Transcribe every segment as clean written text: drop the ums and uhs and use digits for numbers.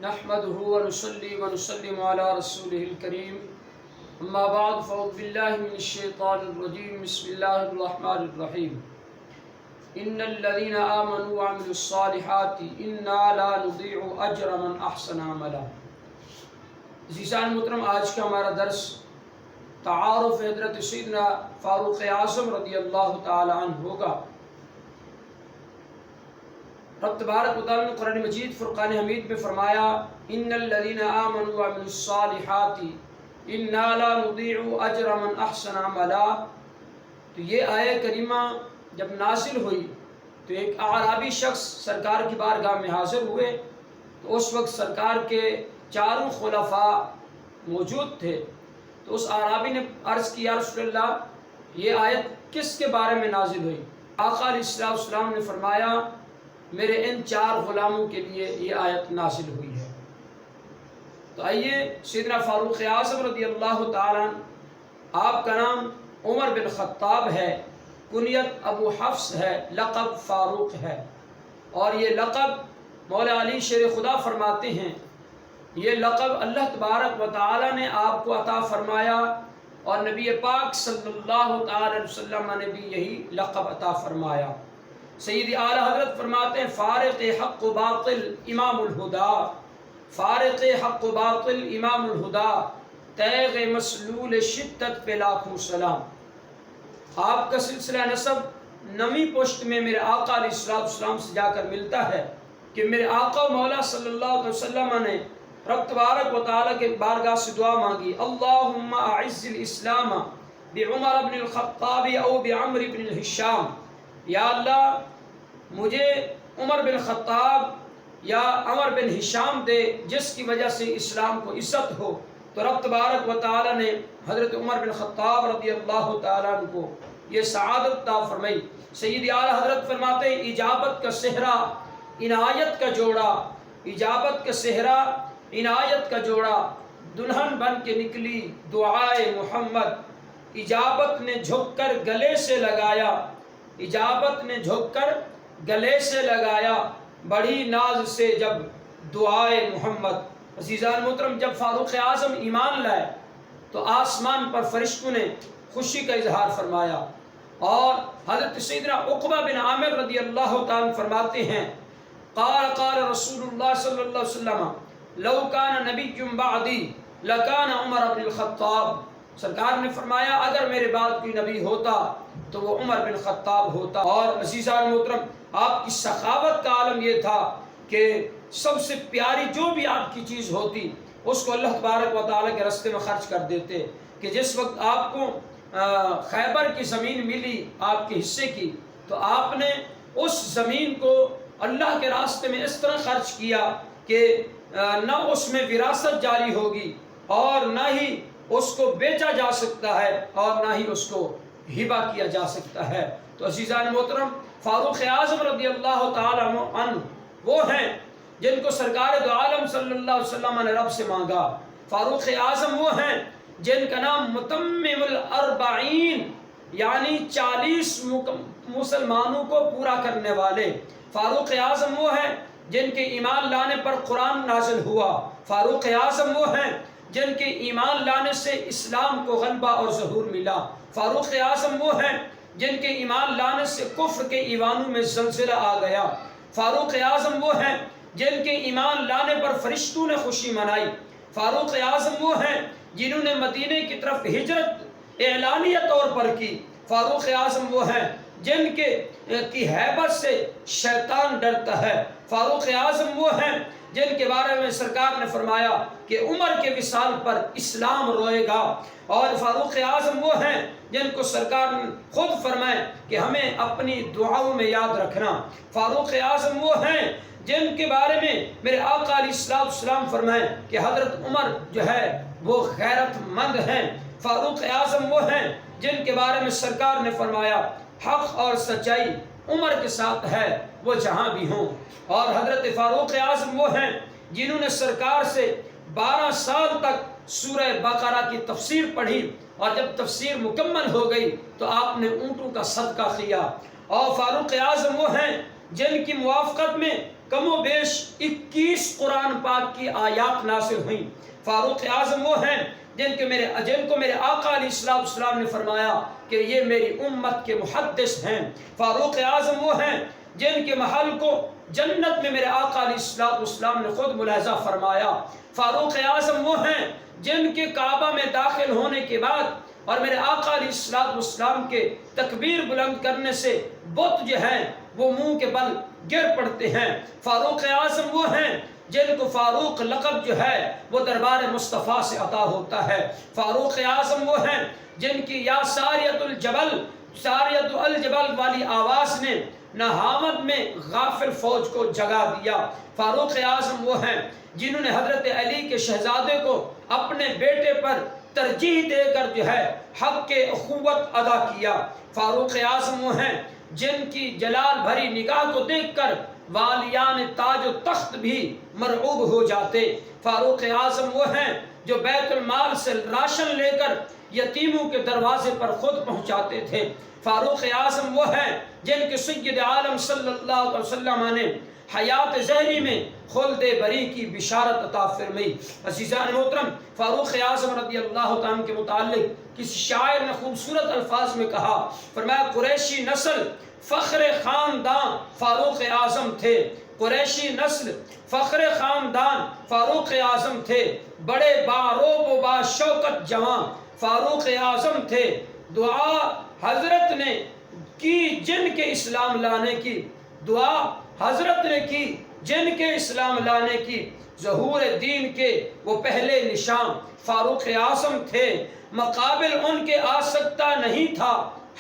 نحمده ونصلي ونسلم على رسوله الكريم اما بعد فاعوذ بالله من الشيطان الرجيم بسم الله الرحمن الرحيم ان الذين آمنوا وعملوا الصالحات انا لا نضيع اجر من احسن عملا۔ عزیزان محترم، آج کا ہمارا درس تعارف حضرت سیدنا فاروق اعظم رضی اللہ تعالی عنہ ہوگا۔ رب تبارک و تعالی نے قرآن مجید فرقان حمید میں فرمایا ان الذین آمنوا وعملوا الصالحات انا لا نضيع اجر من احسن عملا۔ تو یہ آیہ کریمہ جب نازل ہوئی تو ایک اعرابی شخص سرکار کی بارگاہ میں حاضر ہوئے، تو اس وقت سرکار کے چاروں خلفاء موجود تھے۔ تو اس اعرابی نے عرض کی، یا رسول اللہ یہ آیت کس کے بارے میں نازل ہوئی؟ آقا علیہ السلام نے فرمایا میرے ان چار غلاموں کے لیے یہ آیت نازل ہوئی ہے۔ تو آئیے، سیدنا فاروق اعظم رضی اللہ تعالیٰ عنہ، آپ کا نام عمر بن خطاب ہے، کنیت ابو حفص ہے، لقب فاروق ہے، اور یہ لقب مولا علی شیر خدا فرماتے ہیں یہ لقب اللہ تبارک و تعالیٰ نے آپ کو عطا فرمایا، اور نبی پاک صلی اللہ تعالی علیہ وسلم نے بھی یہی لقب عطا فرمایا۔ سیدی اعلیٰ حضرت فرماتے ہیں فارق حق و باطل امام الہدا، فارق حق و باطل امام الہدا، تیغ مسلول شدت پہ لاکھوں سلام۔ آپ کا سلسلہ نسب نویں پشت میں میرے آقا علیہ السلام سے جا کر ملتا ہے کہ میرے آقا و مولا صلی اللہ علیہ وسلم نے رب تبارک و تعالیٰ کے بارگاہ سے دعا مانگی، اللہم اعز الاسلام بعمر بن الخطاب او بعمر بن الحشام، یا اللہ مجھے عمر بن خطاب یا عمر بن ہشام دے جس کی وجہ سے اسلام کو عزت ہو۔ تو رب تبارک و تعالیٰ نے حضرت عمر بن خطاب رضی اللہ تعالیٰ عنہ کو یہ سعادت عطا فرمائی۔ سید اعلیٰ حضرت فرماتے ہیں اجابت کا صحرا عنایت کا جوڑا، اجابت کا صحرا عنایت کا جوڑا، دلہن بن کے نکلی دعائے محمد، اجابت نے جھک کر گلے سے لگایا، اجابت نے جھک کر گلے سے لگایا، بڑی ناز سے جب دعائے محمد۔ عزیزان محترم، جب فاروق اعظم ایمان لائے تو آسمان پر فرشتوں نے خوشی کا اظہار فرمایا، اور حضرت سیدنا عقبہ بن عامر رضی اللہ تعالیٰ فرماتے ہیں قال رسول اللہ صلی اللہ علیہ وسلم لو کان نبی بعدی لکان عمر بن الخطاب، سرکار نے فرمایا اگر میرے بعد کوئی نبی ہوتا تو وہ عمر بن خطاب ہوتا۔ اور عزیزان محترم، آپ کی سخاوت کا عالم یہ تھا کہ سب سے پیاری جو بھی آپ کی چیز ہوتی اس کو اللہ تبارک و تعالیٰ کے راستے میں خرچ کر دیتے، کہ جس وقت آپ کو خیبر کی زمین ملی آپ کے حصے کی، تو آپ نے اس زمین کو اللہ کے راستے میں اس طرح خرچ کیا کہ نہ اس میں وراثت جاری ہوگی، اور نہ ہی اس کو بیچا جا سکتا ہے، اور نہ ہی اس کو ہبہ کیا جا سکتا ہے۔ تو عزیزان محترم، فاروق اعظم رضی اللہ تعالیٰ عنہ وہ ہیں جن کو سرکار دو عالم صلی اللہ علیہ وسلم نے رب سے مانگا۔ فاروق اعظم وہ ہیں جن کا نام متمم الاربعین، یعنی 40 مسلمانوں کو پورا کرنے والے۔ فاروق اعظم وہ ہیں جن کے ایمان لانے پر قرآن نازل ہوا۔ فاروق اعظم وہ ہیں جن کے ایمان لانے سے اسلام کو غلبہ اور ظہور ملا۔ فاروق اعظم وہ ہیں جن کے ایمان لانے سے کفر کے ایوانوں میں زلزلہ آ گیا۔ فاروق اعظم وہ ہیں جن کے ایمان لانے پر فرشتوں نے خوشی منائی۔ فاروق اعظم وہ ہیں جنہوں نے مدینے کی طرف ہجرت اعلانیہ طور پر کی۔ فاروق اعظم وہ ہیں جن کی ہیبت سے شیطان ڈرتا ہے۔ فاروق اعظم وہ ہیں جن کے بارے میں سرکار نے فرمایا کہ عمر کے وصال پر اسلام روئے گا، اور فاروق اعظم وہ ہیں جن کو سرکار نے خود فرمائے کہ ہمیں اپنی دعاؤں میں یاد رکھنا۔ فاروق اعظم وہ ہیں جن کے بارے میں میرے آقا علیہ السلام فرمائے کہ حضرت عمر جو ہے وہ غیرت مند ہیں۔ فاروق اعظم وہ ہیں جن کے بارے میں سرکار نے فرمایا حق اور سچائی عمر کے ساتھ ہے وہ جہاں بھی ہوں۔ اور حضرت فاروق اعظم وہ ہیں جنہوں نے سرکار سے 12 سال تک سورہ بقرہ کی تفسیر پڑھی، اور جب تفسیر مکمل ہو گئی تو آپ نے اونٹوں کا صدقہ کیا۔ اور فاروق اعظم وہ ہیں جن کی موافقت میں کم و بیش 21 قرآن پاک کی آیات نازل ہوئیں۔ فاروق اعظم وہ ہیں جن کو میرے آقا علیہ السلام نے فرمایا کہ یہ میری امت کے محدث ہیں۔ فاروق اعظم وہ ہیں جن کے محل کو جنت میں میرے آقا علیہ السلام نے خود ملاحظہ فرمایا۔ فاروق اعظم وہ ہیں جن کے کعبہ میں داخل ہونے کے بعد اور میرے آقا علیہ السلام کے تکبیر بلند کرنے سے بت جو ہیں وہ منہ کے بل گر پڑتے ہیں۔ فاروق اعظم وہ ہیں جن کو فاروق لقب جو ہے وہ دربار مصطفیٰ سے عطا ہوتا ہے۔ فاروق اعظم وہ ہیں جن کی یا ساریت الجبل والی آواز نے نہاوند میں غافل فوج کو جگا دیا۔ فاروق اعظم وہ ہیں جنہوں نے حضرت علی کے شہزادے کو اپنے بیٹے پر ترجیح دے کر جو ہے حق کے اخوت ادا کیا۔ فاروق اعظم وہ ہیں جن کی جلال بھری نگاہ کو دیکھ کر والیان تاج و تخت بھی مرعوب ہو جاتے۔ فاروق اعظم وہ ہیں جو بیت المال سے راشن لے کر یتیموں کے دروازے پر خود پہنچاتے تھے۔ فاروق اعظم وہ ہیں جن کے سید عالم صلی اللہ علیہ وسلم نے حیات زہری میں خلد بری کی بشارت عطا فرمائی۔ عزیزان محترم، فاروق اعظم رضی اللہ تعالیٰ کے متعلق کسی شاعر نے خوبصورت الفاظ میں کہا، فرمایا قریشی نسل فخر خاندان فاروق اعظم تھے۔ قریشی نسل فخر خاندان فاروق اعظم تھے۔ بڑے باروب و با شوکت جوان فاروق اعظم تھے۔ دعا حضرت نے کی جن کے اسلام لانے کی، دعا حضرت نے کی جن کے اسلام لانے کی، ظہور دین کے وہ پہلے نشان فاروق اعظم تھے۔ مقابل ان کے آ سکتا نہیں تھا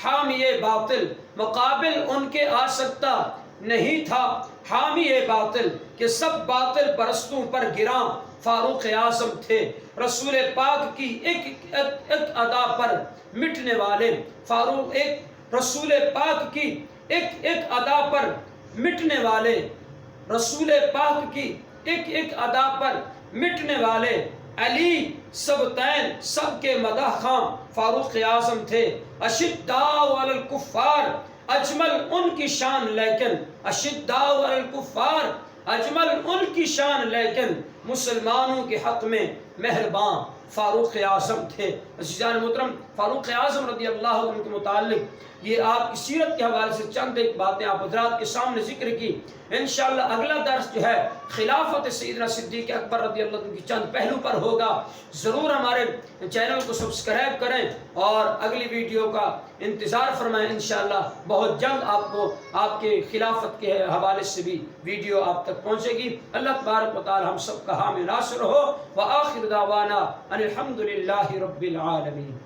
حامی باطل، مقابل ان کے آ سکتا نہیں تھا حامی باطل، کہ سب باطل پرستوں پر گراں فاروق اعظم تھے۔ رسول پاک کی ایک ادا پر مٹنے والے فاروق، ایک رسول پاک کی ایک ادا پر مٹنے والے، رسول پاک کی ایک ادا پر مٹنے والے علی سبتین سب کے مداح خواں فاروق اعظم تھے۔ اشداء علی الکفار اجمل ان کی شان لیکن، اشداء علی الکفار اجمل ان کی شان لیکن، مسلمانوں کے حق میں مہربان فاروق اعظم تھے۔ عزیزان محترم، فاروق اعظم رضی اللہ عنہ کے متعلق یہ آپ کی سیرت کے حوالے سے چند ایک باتیں آپ حضرات کے سامنے ذکر کی۔ انشاءاللہ اگلا درس جو ہے خلافت سیدنا صدیق اکبر رضی اللہ عنہ کی چند پہلو پر ہوگا۔ ضرور ہمارے چینل کو سبسکرائب کریں اور اگلی ویڈیو کا انتظار فرمائیں۔ انشاءاللہ بہت جلد آپ کو آپ کے خلافت کے حوالے سے بھی ویڈیو آپ تک پہنچے گی۔ اللہ تبارک و تعالی ہم سب کا حامی ناصر ہو۔ وآخر دعوانا ان الحمد للہ رب العالمین۔